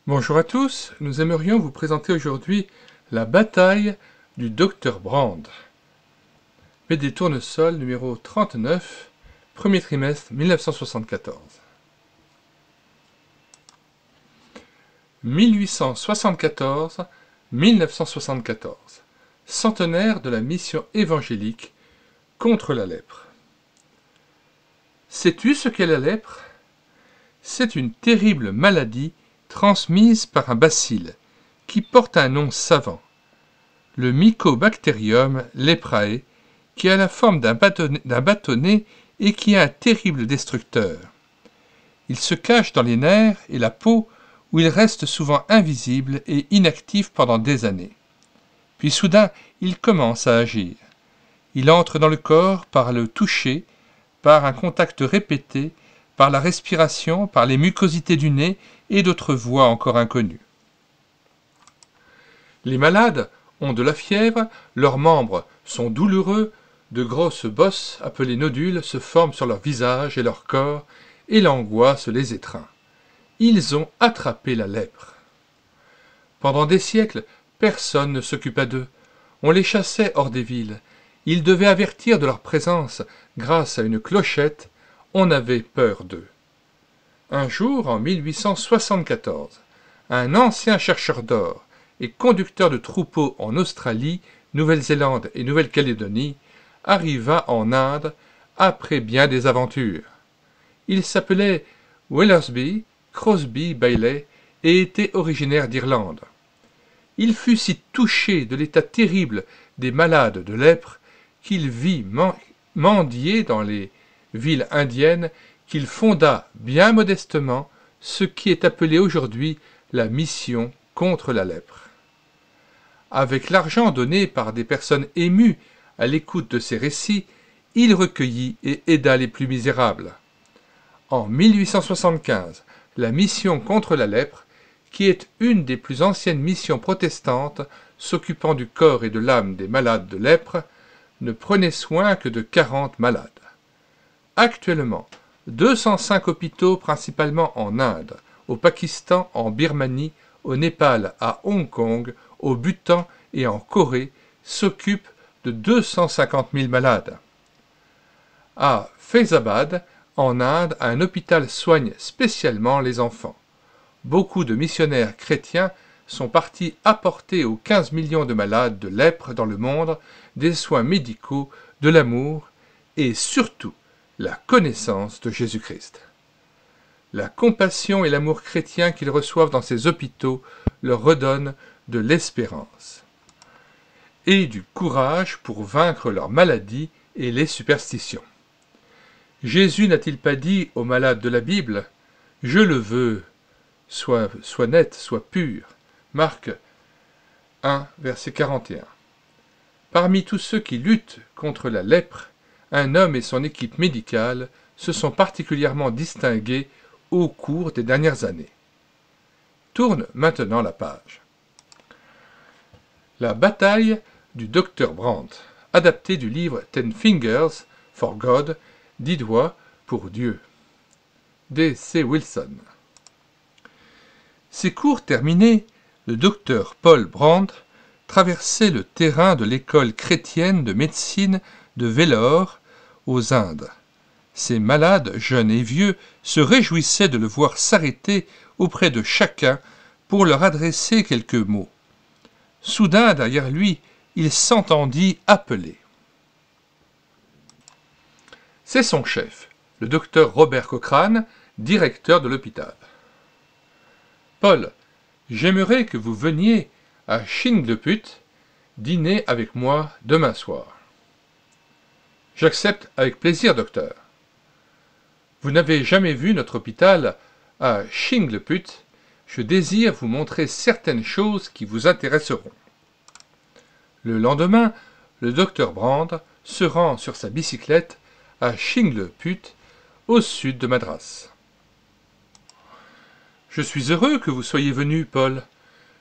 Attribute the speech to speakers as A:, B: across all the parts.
A: Bonjour à tous, nous aimerions vous présenter aujourd'hui la bataille du Dr Brand. BD Tournesol numéro 39, premier trimestre 1974. 1874-1974, centenaire de la mission évangélique contre la lèpre. Sais-tu ce qu'est la lèpre? C'est une terrible maladie transmise par un bacille, qui porte un nom savant, le Mycobacterium leprae, qui a la forme d'un bâtonnet et qui est un terrible destructeur. Il se cache dans les nerfs et la peau, où il reste souvent invisible et inactif pendant des années. Puis soudain, il commence à agir. Il entre dans le corps par le toucher, par un contact répété, par la respiration, par les mucosités du nez et d'autres voies encore inconnues. Les malades ont de la fièvre, leurs membres sont douloureux, de grosses bosses appelées nodules se forment sur leur visage et leur corps, et l'angoisse les étreint. Ils ont attrapé la lèpre. Pendant des siècles, personne ne s'occupa d'eux. On les chassait hors des villes. Ils devaient avertir de leur présence grâce à une clochette. On avait peur d'eux. Un jour, en 1874, un ancien chercheur d'or et conducteur de troupeaux en Australie, Nouvelle-Zélande et Nouvelle-Calédonie, arriva en Inde après bien des aventures. Il s'appelait Wellersby Crosby Bailey et était originaire d'Irlande. Il fut si touché de l'état terrible des malades de lèpre qu'il vit mendier dans les villes indiennes qu'il fonda bien modestement ce qui est appelé aujourd'hui la mission contre la lèpre. Avec l'argent donné par des personnes émues à l'écoute de ses récits, il recueillit et aida les plus misérables. En 1875, la mission contre la lèpre, qui est une des plus anciennes missions protestantes s'occupant du corps et de l'âme des malades de lèpre, ne prenait soin que de 40 malades. Actuellement, 205 hôpitaux principalement en Inde, au Pakistan, en Birmanie, au Népal, à Hong Kong, au Bhoutan et en Corée s'occupent de 250 000 malades. À Faizabad, en Inde, un hôpital soigne spécialement les enfants. Beaucoup de missionnaires chrétiens sont partis apporter aux 15 millions de malades de lèpre dans le monde des soins médicaux, de l'amour et surtout la connaissance de Jésus-Christ. La compassion et l'amour chrétien qu'ils reçoivent dans ces hôpitaux leur redonnent de l'espérance et du courage pour vaincre leurs maladies et les superstitions. Jésus n'a-t-il pas dit aux malades de la Bible « Je le veux, sois net, sois pur » Marc 1, verset 41. Parmi tous ceux qui luttent contre la lèpre, un homme et son équipe médicale se sont particulièrement distingués au cours des dernières années. Tourne maintenant la page. La bataille du Dr Brand, adapté du livre Ten Fingers for God, 10 doigts pour Dieu. D.C. Wilson. Ses cours terminés, le docteur Paul Brand traversait le terrain de l'école chrétienne de médecine de Vellore, aux Indes. Ces malades, jeunes et vieux, se réjouissaient de le voir s'arrêter auprès de chacun pour leur adresser quelques mots. Soudain, derrière lui, il s'entendit appeler. C'est son chef, le docteur Robert Cochrane, directeur de l'hôpital. « Paul, j'aimerais que vous veniez à Shingleput dîner avec moi demain soir. » « J'accepte avec plaisir, docteur. Vous n'avez jamais vu notre hôpital à Shingleput. Je désire vous montrer certaines choses qui vous intéresseront. » Le lendemain, le docteur Brand se rend sur sa bicyclette à Shingleput, au sud de Madras. « Je suis heureux que vous soyez venu, Paul.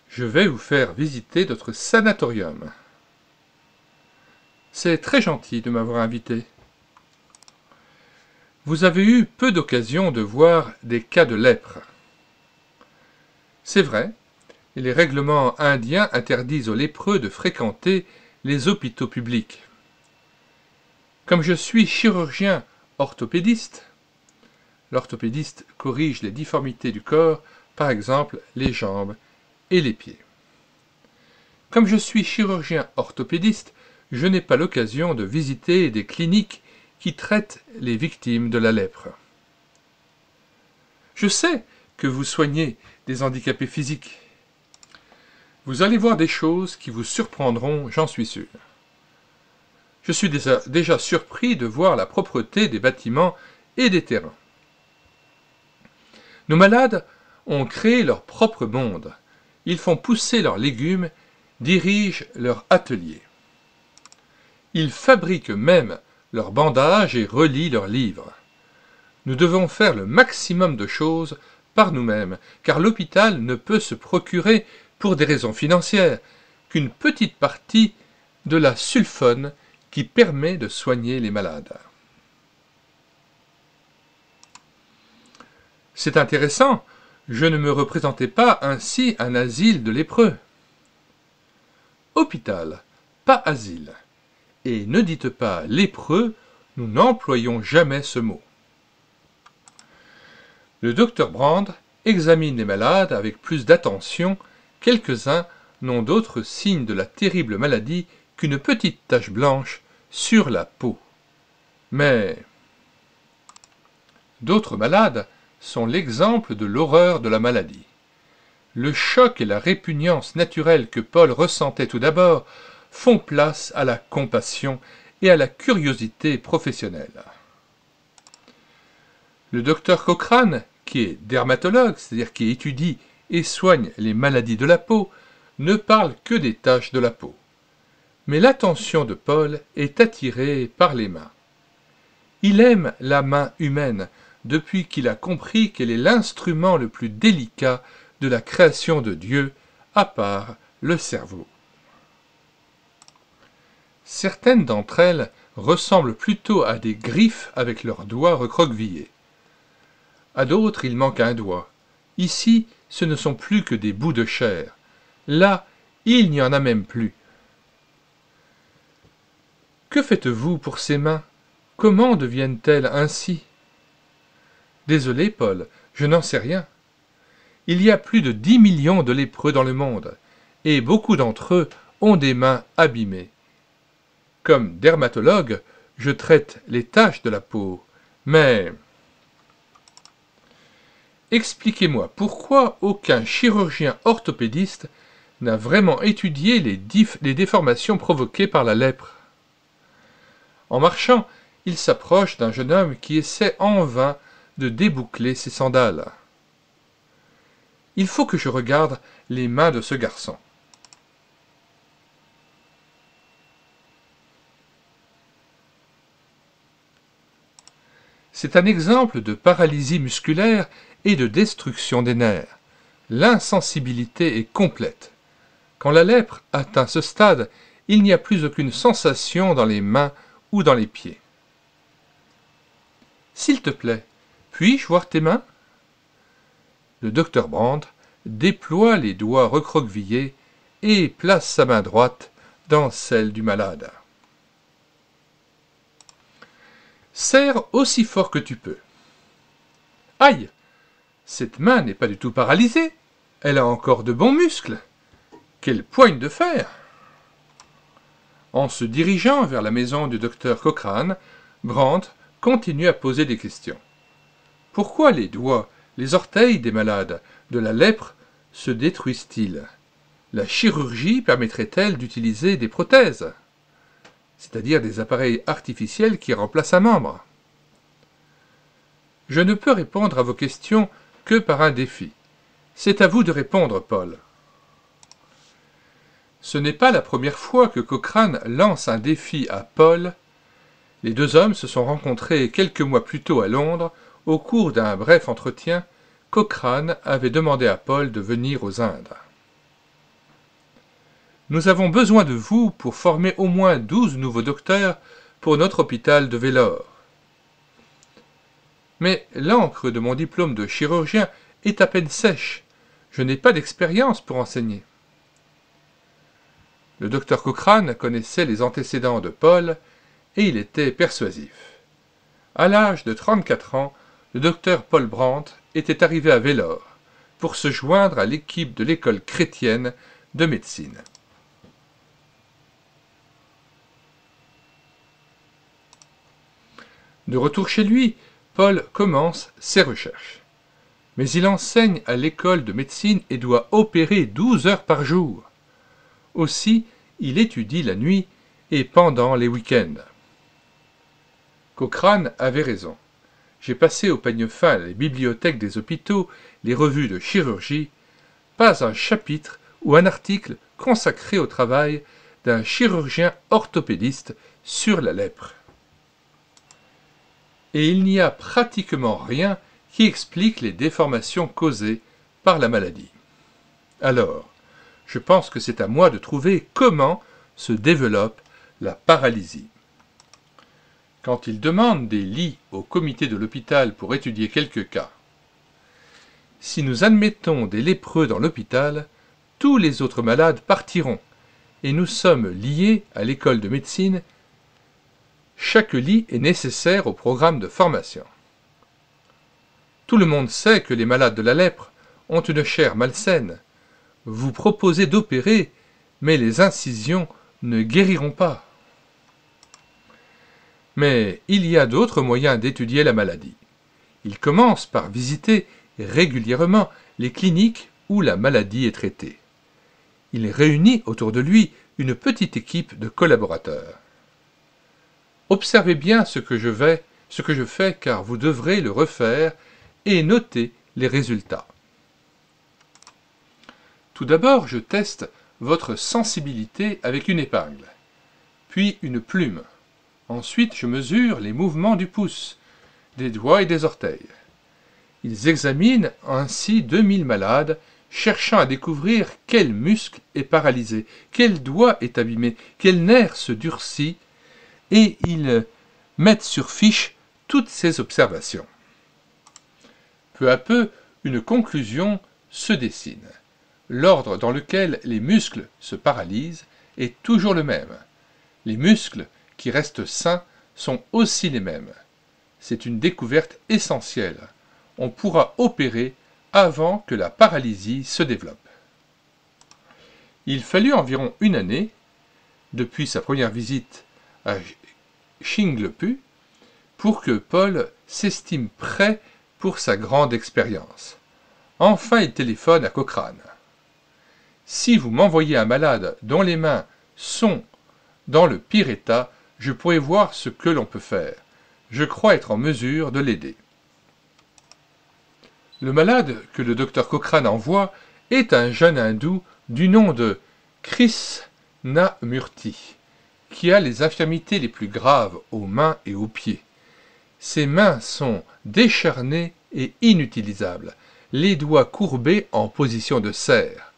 A: Je vais vous faire visiter notre sanatorium. » C'est très gentil de m'avoir invité. Vous avez eu peu d'occasion de voir des cas de lèpre. C'est vrai, et les règlements indiens interdisent aux lépreux de fréquenter les hôpitaux publics. Comme je suis chirurgien orthopédiste, l'orthopédiste corrige les difformités du corps, par exemple les jambes et les pieds. Comme je suis chirurgien orthopédiste, je n'ai pas l'occasion de visiter des cliniques qui traitent les victimes de la lèpre. Je sais que vous soignez des handicapés physiques. Vous allez voir des choses qui vous surprendront, j'en suis sûr. Je suis déjà surpris de voir la propreté des bâtiments et des terrains. Nos malades ont créé leur propre monde. Ils font pousser leurs légumes, dirigent leur atelier. Ils fabriquent même leurs bandages et relient leurs livres. Nous devons faire le maximum de choses par nous-mêmes, car l'hôpital ne peut se procurer, pour des raisons financières, qu'une petite partie de la sulfone qui permet de soigner les malades. C'est intéressant, je ne me représentais pas ainsi un asile de lépreux. Hôpital, pas asile. Et ne dites pas lépreux, nous n'employons jamais ce mot. Le docteur Brand examine les malades avec plus d'attention. Quelques-uns n'ont d'autres signes de la terrible maladie qu'une petite tache blanche sur la peau. Mais d'autres malades sont l'exemple de l'horreur de la maladie. Le choc et la répugnance naturelle que Paul ressentait tout d'abord font place à la compassion et à la curiosité professionnelle. Le docteur Cochrane, qui est dermatologue, c'est-à-dire qui étudie et soigne les maladies de la peau, ne parle que des taches de la peau. Mais l'attention de Paul est attirée par les mains. Il aime la main humaine depuis qu'il a compris qu'elle est l'instrument le plus délicat de la création de Dieu, à part le cerveau. Certaines d'entre elles ressemblent plutôt à des griffes avec leurs doigts recroquevillés. À d'autres, il manque un doigt. Ici, ce ne sont plus que des bouts de chair. Là, il n'y en a même plus. Que faites-vous pour ces mains? Comment deviennent-elles ainsi? Désolé, Paul, je n'en sais rien. Il y a plus de 10 millions de lépreux dans le monde, et beaucoup d'entre eux ont des mains abîmées. Comme dermatologue, je traite les taches de la peau, mais... Expliquez-moi pourquoi aucun chirurgien orthopédiste n'a vraiment étudié les déformations provoquées par la lèpre. En marchant, il s'approche d'un jeune homme qui essaie en vain de déboucler ses sandales. Il faut que je regarde les mains de ce garçon. C'est un exemple de paralysie musculaire et de destruction des nerfs. L'insensibilité est complète. Quand la lèpre atteint ce stade, il n'y a plus aucune sensation dans les mains ou dans les pieds. « S'il te plaît, puis-je voir tes mains ?» Le docteur Brand déploie les doigts recroquevillés et place sa main droite dans celle du malade. « Serre aussi fort que tu peux. »« Aïe! Cette main n'est pas du tout paralysée. Elle a encore de bons muscles. Quelle poigne de fer !» En se dirigeant vers la maison du docteur Cochrane, Brand continue à poser des questions. Pourquoi les doigts, les orteils des malades de la lèpre se détruisent-ils? La chirurgie permettrait-elle d'utiliser des prothèses, c'est-à-dire des appareils artificiels qui remplacent un membre? Je ne peux répondre à vos questions que par un défi. C'est à vous de répondre, Paul. Ce n'est pas la première fois que Cochrane lance un défi à Paul. Les deux hommes se sont rencontrés quelques mois plus tôt à Londres. Au cours d'un bref entretien, Cochrane avait demandé à Paul de venir aux Indes. « Nous avons besoin de vous pour former au moins 12 nouveaux docteurs pour notre hôpital de Vellore. Mais l'encre de mon diplôme de chirurgien est à peine sèche. Je n'ai pas d'expérience pour enseigner. Le docteur Cochrane connaissait les antécédents de Paul et il était persuasif. À l'âge de 34 ans, le docteur Paul Brandt était arrivé à Vellore pour se joindre à l'équipe de l'école chrétienne de médecine. De retour chez lui, Paul commence ses recherches. Mais il enseigne à l'école de médecine et doit opérer 12 heures par jour. Aussi, il étudie la nuit et pendant les week-ends. Cochrane avait raison. J'ai passé au peigne fin les bibliothèques des hôpitaux, les revues de chirurgie, pas un chapitre ou un article consacré au travail d'un chirurgien orthopédiste sur la lèpre. Et il n'y a pratiquement rien qui explique les déformations causées par la maladie. Alors, je pense que c'est à moi de trouver comment se développe la paralysie. Quand il demande des lits au comité de l'hôpital pour étudier quelques cas, si nous admettons des lépreux dans l'hôpital, tous les autres malades partiront, et nous sommes liés à l'école de médecine. Chaque lit est nécessaire au programme de formation. Tout le monde sait que les malades de la lèpre ont une chair malsaine. Vous proposez d'opérer, mais les incisions ne guériront pas. Mais il y a d'autres moyens d'étudier la maladie. Il commence par visiter régulièrement les cliniques où la maladie est traitée. Il réunit autour de lui une petite équipe de collaborateurs. Observez bien ce que je fais, car vous devrez le refaire et noter les résultats. Tout d'abord, je teste votre sensibilité avec une épingle, puis une plume. Ensuite, je mesure les mouvements du pouce, des doigts et des orteils. Ils examinent ainsi 2000 malades, cherchant à découvrir quel muscle est paralysé, quel doigt est abîmé, quel nerf se durcit, et ils mettent sur fiche toutes ces observations. Peu à peu, une conclusion se dessine. L'ordre dans lequel les muscles se paralysent est toujours le même. Les muscles qui restent sains sont aussi les mêmes. C'est une découverte essentielle. On pourra opérer avant que la paralysie se développe. Il fallut environ une année, depuis sa première visite à Chinglepu, pour que Paul s'estime prêt pour sa grande expérience. Enfin, il téléphone à Cochrane. Si vous m'envoyez un malade dont les mains sont dans le pire état, je pourrai voir ce que l'on peut faire. Je crois être en mesure de l'aider. Le malade que le docteur Cochrane envoie est un jeune hindou du nom de Krishnamurti, qui a les infirmités les plus graves aux mains et aux pieds. Ses mains sont décharnées et inutilisables, les doigts courbés en position de serre.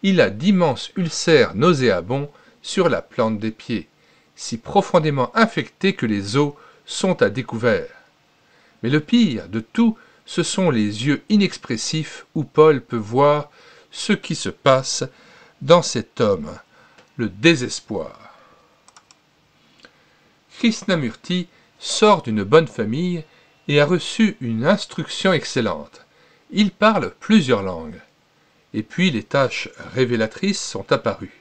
A: Il a d'immenses ulcères nauséabonds sur la plante des pieds, si profondément infectés que les os sont à découvert. Mais le pire de tout, ce sont les yeux inexpressifs où Paul peut voir ce qui se passe dans cet homme, le désespoir. Krishnamurti sort d'une bonne famille et a reçu une instruction excellente. Il parle plusieurs langues. Et puis les tâches révélatrices sont apparues.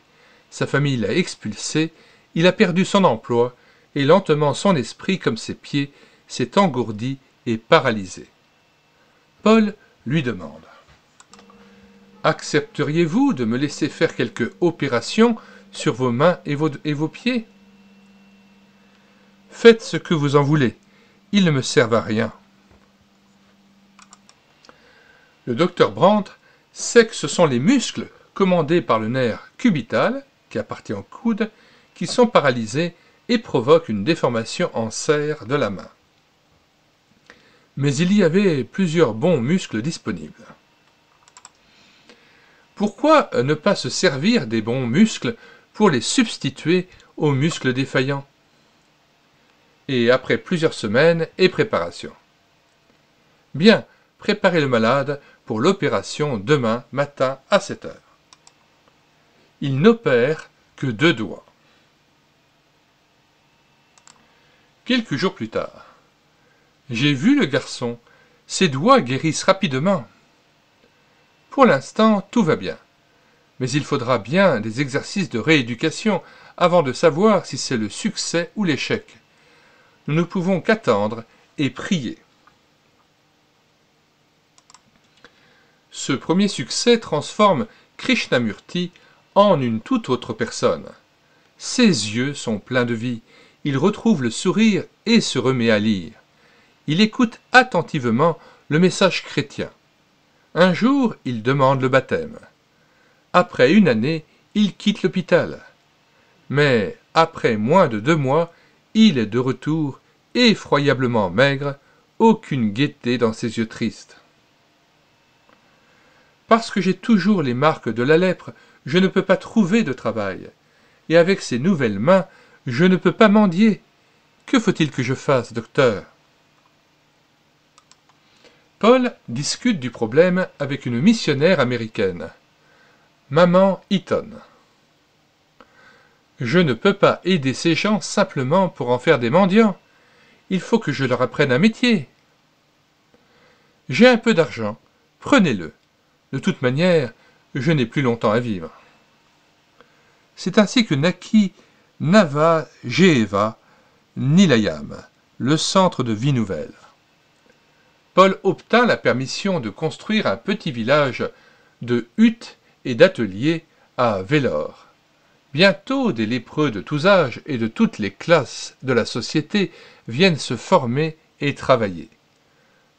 A: Sa famille l'a expulsé, il a perdu son emploi, et lentement son esprit, comme ses pieds, s'est engourdi et paralysé. Paul lui demande « Accepteriez-vous de me laisser faire quelques opérations sur vos mains et vos pieds ? Faites ce que vous en voulez, ils ne me servent à rien. » Le docteur Brandt sait que ce sont les muscles commandés par le nerf cubital, qui appartient au coude, qui sont paralysés et provoquent une déformation en serre de la main. Mais il y avait plusieurs bons muscles disponibles. Pourquoi ne pas se servir des bons muscles pour les substituer aux muscles défaillants? Et après plusieurs semaines et préparation. Bien, préparez le malade pour l'opération demain matin à 7 heures. Il n'opère que 2 doigts. Quelques jours plus tard. J'ai vu le garçon. Ses doigts guérissent rapidement. Pour l'instant, tout va bien. Mais il faudra bien des exercices de rééducation avant de savoir si c'est le succès ou l'échec. Nous ne pouvons qu'attendre et prier. Ce premier succès transforme Krishnamurti en une toute autre personne. Ses yeux sont pleins de vie, il retrouve le sourire et se remet à lire. Il écoute attentivement le message chrétien. Un jour, il demande le baptême. Après 1 année, il quitte l'hôpital. Mais après moins de 2 mois, il est de retour, effroyablement maigre, aucune gaieté dans ses yeux tristes. Parce que j'ai toujours les marques de la lèpre, je ne peux pas trouver de travail. Et avec ces nouvelles mains, je ne peux pas mendier. Que faut-il que je fasse, docteur ? Paul discute du problème avec une missionnaire américaine, Maman Eaton. Je ne peux pas aider ces gens simplement pour en faire des mendiants. Il faut que je leur apprenne un métier. J'ai un peu d'argent, prenez-le. De toute manière, je n'ai plus longtemps à vivre. C'est ainsi que naquit Navajeheva Nilayam, le centre de vie nouvelle. Paul obtint la permission de construire un petit village de huttes et d'ateliers à Vellore. Bientôt, des lépreux de tous âges et de toutes les classes de la société viennent se former et travailler.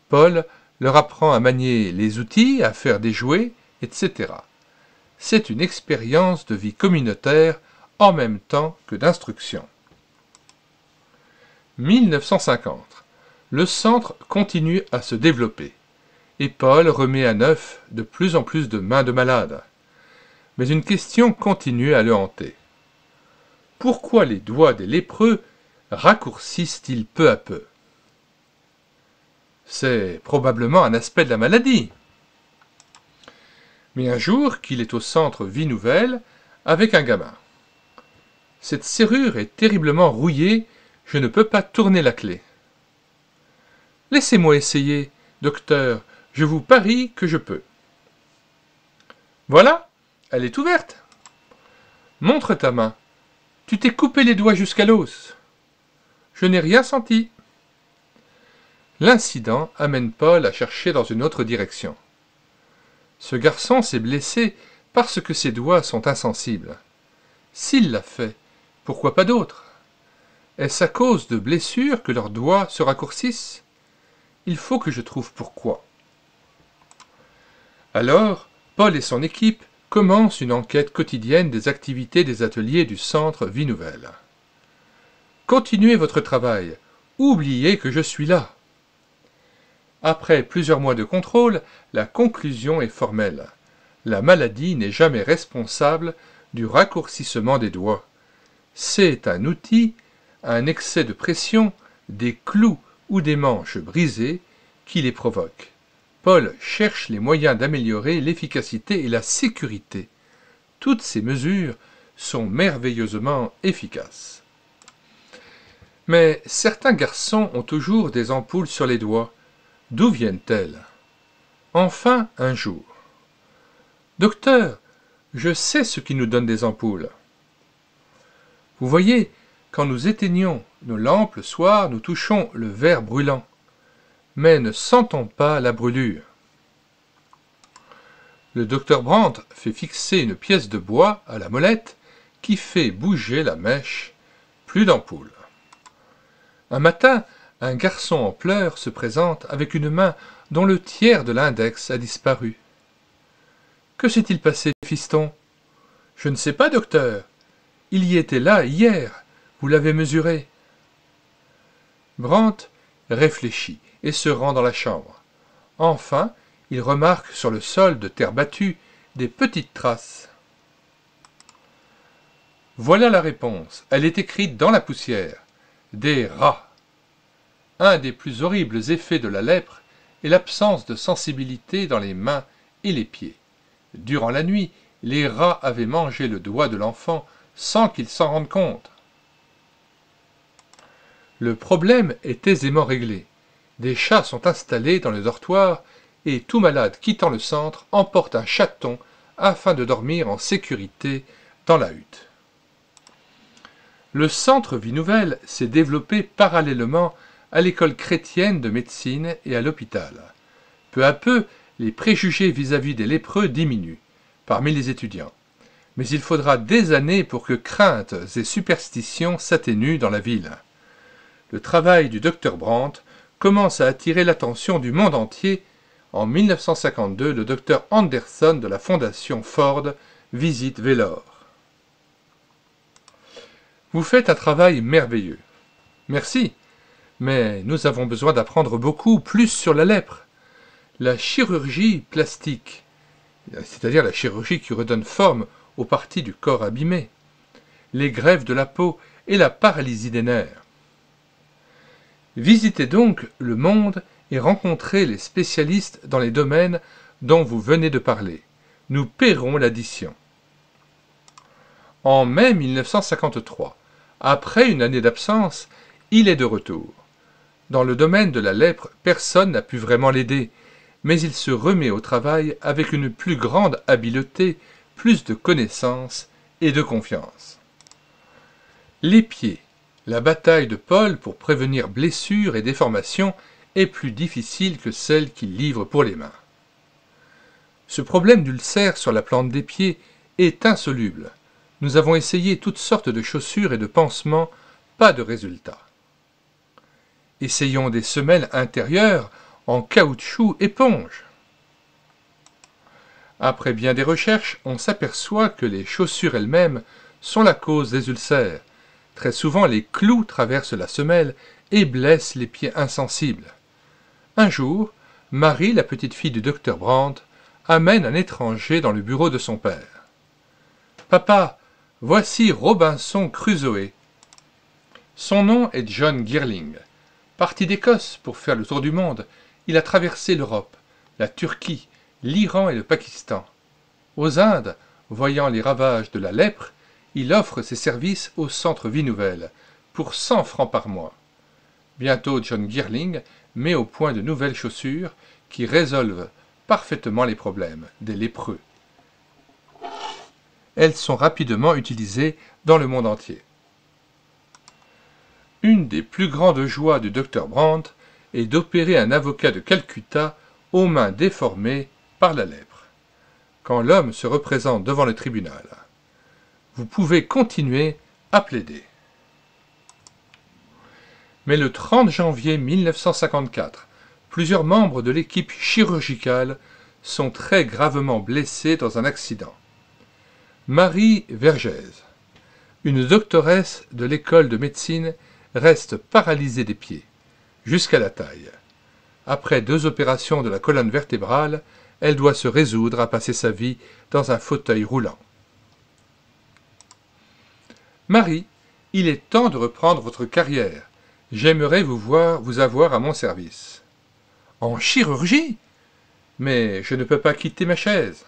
A: Paul leur apprend à manier les outils, à faire des jouets, etc. C'est une expérience de vie communautaire en même temps que d'instruction. 1950. Le centre continue à se développer, et Paul remet à neuf de plus en plus de mains de malades. Mais une question continue à le hanter. Pourquoi les doigts des lépreux raccourcissent-ils peu à peu ? C'est probablement un aspect de la maladie. Mais un jour qu'il est au centre Vie Nouvelle avec un gamin. Cette serrure est terriblement rouillée, je ne peux pas tourner la clé. Laissez-moi essayer, docteur, je vous parie que je peux. Voilà, elle est ouverte. Montre ta main. Tu t'es coupé les doigts jusqu'à l'os. Je n'ai rien senti. L'incident amène Paul à chercher dans une autre direction. Ce garçon s'est blessé parce que ses doigts sont insensibles. S'il l'a fait, pourquoi pas d'autres ? Est-ce à cause de blessures que leurs doigts se raccourcissent ? Il faut que je trouve pourquoi. Alors, Paul et son équipe commencent une enquête quotidienne des activités des ateliers du centre Vie Nouvelle. Continuez votre travail. Oubliez que je suis là. Après plusieurs mois de contrôle, la conclusion est formelle. La maladie n'est jamais responsable du raccourcissement des doigts. C'est un outil, un excès de pression, des clous ou des manches brisées qui les provoquent. Paul cherche les moyens d'améliorer l'efficacité et la sécurité. Toutes ces mesures sont merveilleusement efficaces. Mais certains garçons ont toujours des ampoules sur les doigts. D'où viennent-elles ? Enfin, un jour. Docteur, je sais ce qui nous donne des ampoules. Vous voyez, quand nous éteignons nos lampes le soir, nous touchons le verre brûlant, mais ne sentons pas la brûlure. Le docteur Brandt fait fixer une pièce de bois à la molette qui fait bouger la mèche. Plus d'ampoule. Un matin, un garçon en pleurs se présente avec une main dont le tiers de l'index a disparu. « Que s'est-il passé, fiston ?»« Je ne sais pas, docteur. Il y était là hier. Vous l'avez mesuré. » Brandt réfléchit et se rend dans la chambre. Enfin, il remarque sur le sol de terre battue des petites traces. Voilà la réponse. Elle est écrite dans la poussière. Des rats. Un des plus horribles effets de la lèpre et l'absence de sensibilité dans les mains et les pieds. Durant la nuit, les rats avaient mangé le doigt de l'enfant sans qu'il s'en rende compte. Le problème est aisément réglé. Des chats sont installés dans le dortoir et tout malade quittant le centre emporte un chaton afin de dormir en sécurité dans la hutte. Le centre Vie Nouvelle s'est développé parallèlement à l'école chrétienne de médecine et à l'hôpital. Peu à peu, les préjugés vis-à-vis des lépreux diminuent parmi les étudiants. Mais il faudra des années pour que craintes et superstitions s'atténuent dans la ville. Le travail du Dr Brandt commence à attirer l'attention du monde entier. En 1952, le Dr Anderson de la Fondation Ford visite Vellore. Vous faites un travail merveilleux. Merci, mais nous avons besoin d'apprendre beaucoup plus sur la lèpre. La chirurgie plastique, c'est-à-dire la chirurgie qui redonne forme aux parties du corps abîmées, les greffes de la peau et la paralysie des nerfs. Visitez donc le monde et rencontrez les spécialistes dans les domaines dont vous venez de parler. Nous paierons l'addition. En mai 1953, après une année d'absence, il est de retour. Dans le domaine de la lèpre, personne n'a pu vraiment l'aider, mais il se remet au travail avec une plus grande habileté, plus de connaissances et de confiance. Les pieds. La bataille de Paul pour prévenir blessures et déformations est plus difficile que celle qu'il livre pour les mains. Ce problème d'ulcère sur la plante des pieds est insoluble. Nous avons essayé toutes sortes de chaussures et de pansements, pas de résultat. Essayons des semelles intérieures en caoutchouc éponge. Après bien des recherches, on s'aperçoit que les chaussures elles-mêmes sont la cause des ulcères. Très souvent, les clous traversent la semelle et blessent les pieds insensibles. Un jour, Marie, la petite fille du Dr Brandt, amène un étranger dans le bureau de son père. « Papa, voici Robinson Crusoe. Son nom est John Girling. Parti d'Écosse pour faire le tour du monde, il a traversé l'Europe, la Turquie, l'Iran et le Pakistan. Aux Indes, voyant les ravages de la lèpre, il offre ses services au centre Vie Nouvelle, pour 100 francs par mois. Bientôt John Girling met au point de nouvelles chaussures qui résolvent parfaitement les problèmes des lépreux. Elles sont rapidement utilisées dans le monde entier. Une des plus grandes joies du Dr Brandt est d'opérer un avocat de Calcutta aux mains déformées par la lèpre, quand l'homme se représente devant le tribunal. Vous pouvez continuer à plaider. Mais le 30 janvier 1954, plusieurs membres de l'équipe chirurgicale sont très gravement blessés dans un accident. Marie Vergès, une doctoresse de l'école de médecine, reste paralysée des pieds, jusqu'à la taille. Après 2 opérations de la colonne vertébrale, elle doit se résoudre à passer sa vie dans un fauteuil roulant. Marie, il est temps de reprendre votre carrière. J'aimerais vous avoir à mon service. En chirurgie? Mais je ne peux pas quitter ma chaise.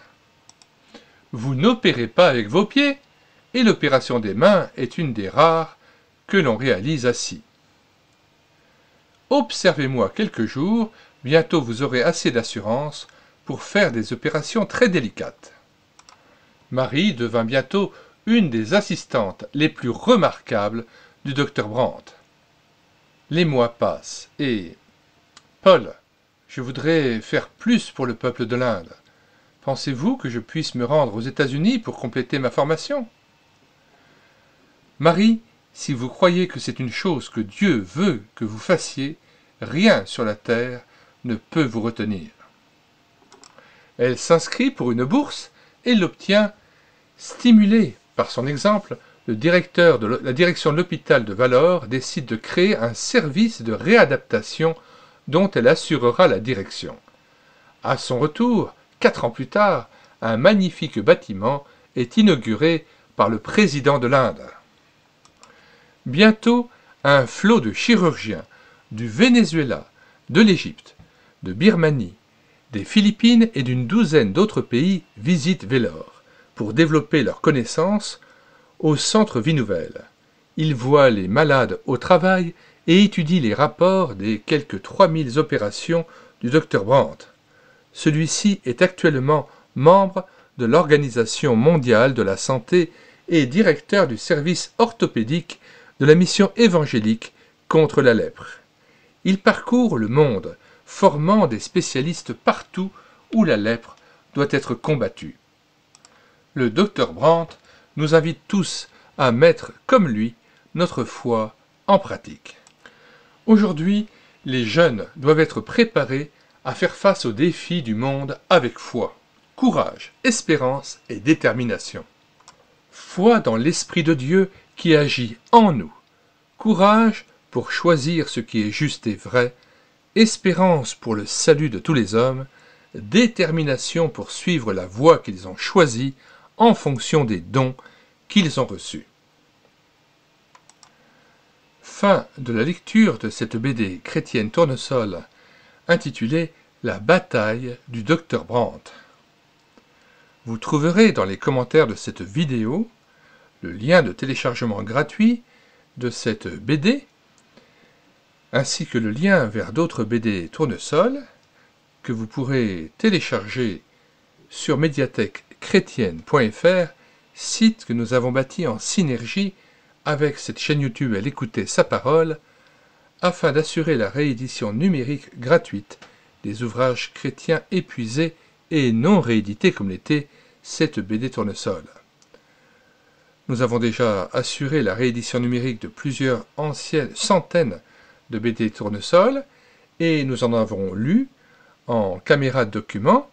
A: Vous n'opérez pas avec vos pieds, et l'opération des mains est une des rares que l'on réalise assis. Observez-moi quelques jours, bientôt vous aurez assez d'assurance pour faire des opérations très délicates. Marie devint bientôt une des assistantes les plus remarquables du Dr Brandt. Les mois passent et... Paul, je voudrais faire plus pour le peuple de l'Inde. Pensez-vous que je puisse me rendre aux États-Unis pour compléter ma formation? Marie, si vous croyez que c'est une chose que Dieu veut que vous fassiez, rien sur la terre ne peut vous retenir. Elle s'inscrit pour une bourse et l'obtient. Stimulée par son exemple, le directeur de la direction de l'hôpital de Vellore décide de créer un service de réadaptation dont elle assurera la direction. À son retour, 4 ans plus tard, un magnifique bâtiment est inauguré par le président de l'Inde. Bientôt, un flot de chirurgiens du Venezuela, de l'Égypte, de Birmanie, des Philippines et d'une douzaine d'autres pays visitent Vellore pour développer leurs connaissances au Centre Vie Nouvelle. Ils voient les malades au travail et étudient les rapports des quelques 3000 opérations du Dr Brandt. Celui-ci est actuellement membre de l'Organisation mondiale de la santé et directeur du service orthopédique de la mission évangélique contre la lèpre. Il parcourt le monde, formant des spécialistes partout où la lèpre doit être combattue. Le Dr Brandt nous invite tous à mettre, comme lui, notre foi en pratique. Aujourd'hui, les jeunes doivent être préparés à faire face aux défis du monde avec foi, courage, espérance et détermination. Foi dans l'Esprit de Dieu qui agit en nous, courage pour choisir ce qui est juste et vrai, espérance pour le salut de tous les hommes, détermination pour suivre la voie qu'ils ont choisie en fonction des dons qu'ils ont reçus. Fin de la lecture de cette BD chrétienne tournesol intitulée « La bataille du Dr Brandt ». Vous trouverez dans les commentaires de cette vidéo le lien de téléchargement gratuit de cette BD, ainsi que le lien vers d'autres BD tournesol que vous pourrez télécharger sur médiathèquechrétienne.fr, site que nous avons bâti en synergie avec cette chaîne YouTube Elle écoutait sa parole, afin d'assurer la réédition numérique gratuite des ouvrages chrétiens épuisés et non réédités comme l'était cette BD tournesol. Nous avons déjà assuré la réédition numérique de plusieurs anciennes centaines de BD tournesol et nous en avons lu en caméra de document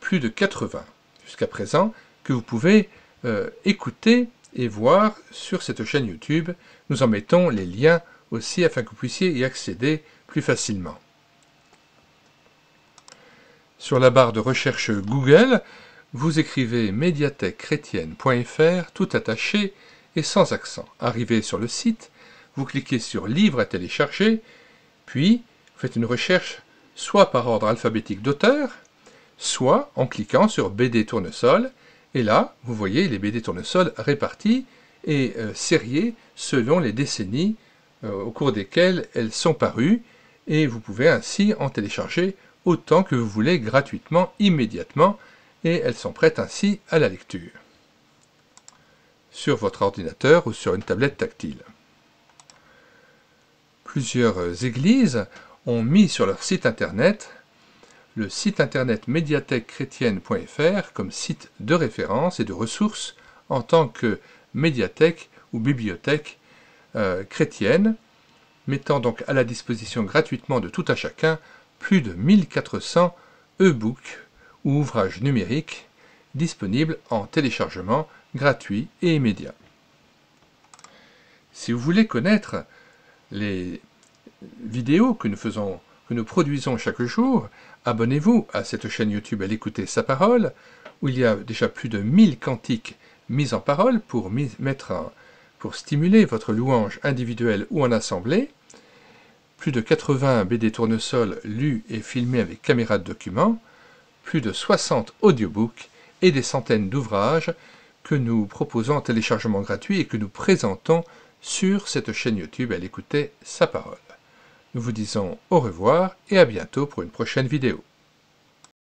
A: plus de 80 jusqu'à présent que vous pouvez écouter et voir sur cette chaîne YouTube. Nous en mettons les liens aussi afin que vous puissiez y accéder plus facilement. Sur la barre de recherche Google, vous écrivez médiathèquechrétienne.fr tout attaché et sans accent. Arrivé sur le site, vous cliquez sur Livres à télécharger, puis vous faites une recherche soit par ordre alphabétique d'auteur, soit en cliquant sur BD tournesol, et là, vous voyez les BD tournesol répartis et sériés selon les décennies au cours desquelles elles sont parues, et vous pouvez ainsi en télécharger autant que vous voulez gratuitement, immédiatement, et elles sont prêtes ainsi à la lecture, sur votre ordinateur ou sur une tablette tactile. Plusieurs églises ont mis sur leur site internet le site internet médiathèquechrétienne.fr comme site de référence et de ressources en tant que médiathèque ou bibliothèque chrétienne, mettant donc à la disposition gratuitement de tout à chacun plus de 1400 e-books ou ouvrages numériques disponibles en téléchargement gratuit et immédiat. Si vous voulez connaître les vidéos que nous produisons chaque jour, abonnez-vous à cette chaîne YouTube Elle écoutait sa parole, où il y a déjà plus de 1000 cantiques mis en parole pour stimuler votre louange individuelle ou en assemblée, plus de 80 BD tournesol lus et filmés avec caméra de document, plus de 60 audiobooks et des centaines d'ouvrages que nous proposons en téléchargement gratuit et que nous présentons sur cette chaîne YouTube Elle écoutait sa parole. Nous vous disons au revoir et à bientôt pour une prochaine vidéo.